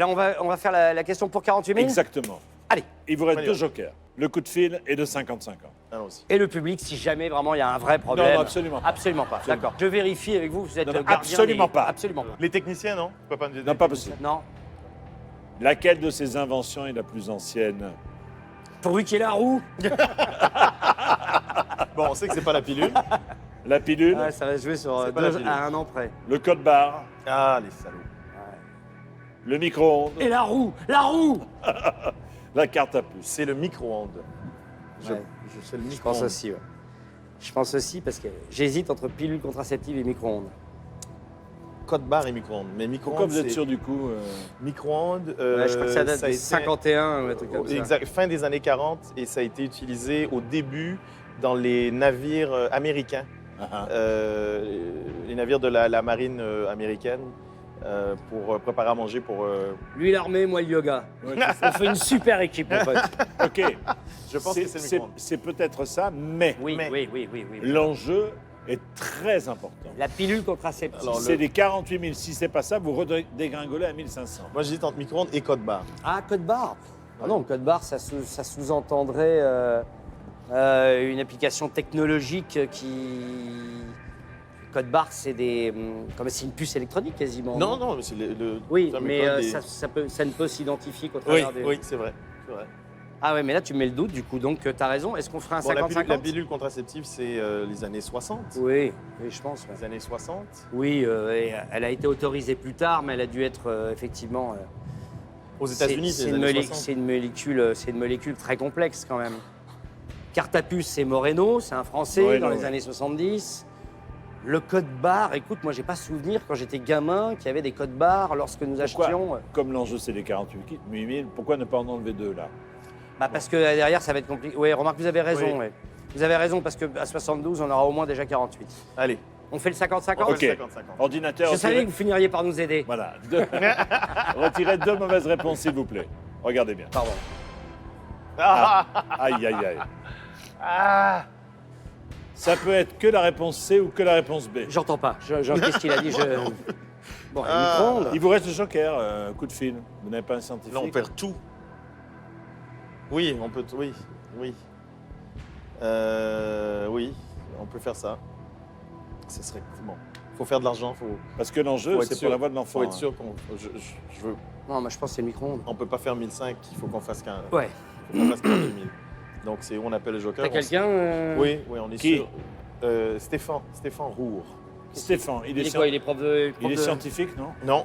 là, on va faire la question pour 48 000. Exactement. Allez. Il vous reste Allez, 2 ouais. jokers. Le coup de fil est de 55 ans. Allons-y. Et le public, si jamais vraiment il y a un vrai problème. Non, absolument pas. Absolument pas. Absolument. D'accord. Je vérifie avec vous, vous êtes Non, non, gardien absolument des- pas. Absolument pas. Les techniciens, non? Tu peux pas me dire Non, pas possible. Non. Laquelle de ces inventions est la plus ancienne? Pourvu qu'il y ait la roue. Bon, on sait que c'est pas la pilule. La pilule, Ouais, ça va se jouer sur C'est pas la 2 pilule. à 1 an près. le code barre, Ah, les salauds. le micro-ondes, Et la roue. La roue. la carte à puce. C'est le micro-ondes. Ouais, Je sais le je pense micro-ondes. aussi, ouais. Je pense aussi parce que j'hésite entre pilule contraceptive et micro-ondes. Code barre et micro-ondes. Mais Pourquoi micro-ondes, vous êtes c'est sûr du coup micro-ondes. Ouais, je crois que ça date a de été- 51 ou un truc comme ça. Exact, fin des années 40 et ça a été utilisé au début dans les navires américains, Ah, les navires de la marine américaine pour préparer à manger pour. Lui l'armée, moi le yoga. ouais, On fait une super équipe, mon pote. Je ok. pense que c'est le micro-ondes. C'est peut-être ça, mais Oui, Mais- oui, oui, oui, oui. l'enjeu est très important. La pilule contraceptive. Alors, C'est des 48 000. Si c'est pas ça, vous redégringolez à 1500. Moi, j'hésite entre micro-ondes et code barre. Ah, code barre. Ah non, code barre, ça sous-entendrait une application technologique qui. Code barre, c'est des. Comme c'est une puce électronique quasiment. Non, non, mais c'est le. Oui, fameux mais code des- ça ne peut s'identifier qu'au Oui, travers des. oui, c'est vrai. C'est vrai. Ah ouais, mais là tu mets le doute du coup, donc tu as raison. Est-ce qu'on ferait un Bon, la 50-50 pilule contraceptive, c'est les années 60. Oui, oui, je pense. ouais. Les années 60. Oui, et elle a été autorisée plus tard, mais elle a dû être effectivement. Aux États-Unis, c'est c'est les une, années molé- 60. c'est une molécule très complexe quand même. Carte à puce, c'est Moreno, c'est un Français Moreno, dans les ouais. années 70. Le code barre, écoute, moi j'ai pas souvenir quand j'étais gamin qu'il y avait des codes barres lorsque nous Pourquoi, achetions. comme l'enjeu c'est les 48 000, pourquoi ne pas en enlever 2 là? Bah parce que derrière ça va être compliqué. Oui, remarque, vous avez raison. Oui. ouais. Vous avez raison parce qu'à 72, on aura au moins déjà 48. Allez, On fait le 50-50 on Ok. fait le 50-50. Ordinateur, Je savais que vous finiriez par nous aider. Voilà. Retirez 2 mauvaises réponses, s'il vous plaît. Regardez bien. Pardon. Ah, Aïe, aïe, aïe. ah. Ça peut être que la réponse C ou que la réponse B. J'entends pas. Qu'est-ce qu'il a dit Bon, un Ah. micro-ondes. Il vous reste le joker, coup de fil. Vous n'avez pas un scientifique? Là, on perd tout. Oui, on peut. Oui, oui. Oui, on peut faire ça. Ce serait bon. Faut faire de l'argent, faut Parce que l'enjeu, Faut être c'est sûr. pour la voix de l'enfant. être hein. sûr qu'on. Je veux. Non, moi je pense que c'est le micro-ondes. On peut pas faire 1005. Il faut qu'on fasse qu'un. Ouais. Faut qu'on fasse 48 000. Donc c'est où on appelle le joker. T'as quelqu'un Oui, oui, on est Qui sûr. Stéphane Roure. Stéphane, il Il est, est quoi Il est prof de. il est scientifique, non? Non,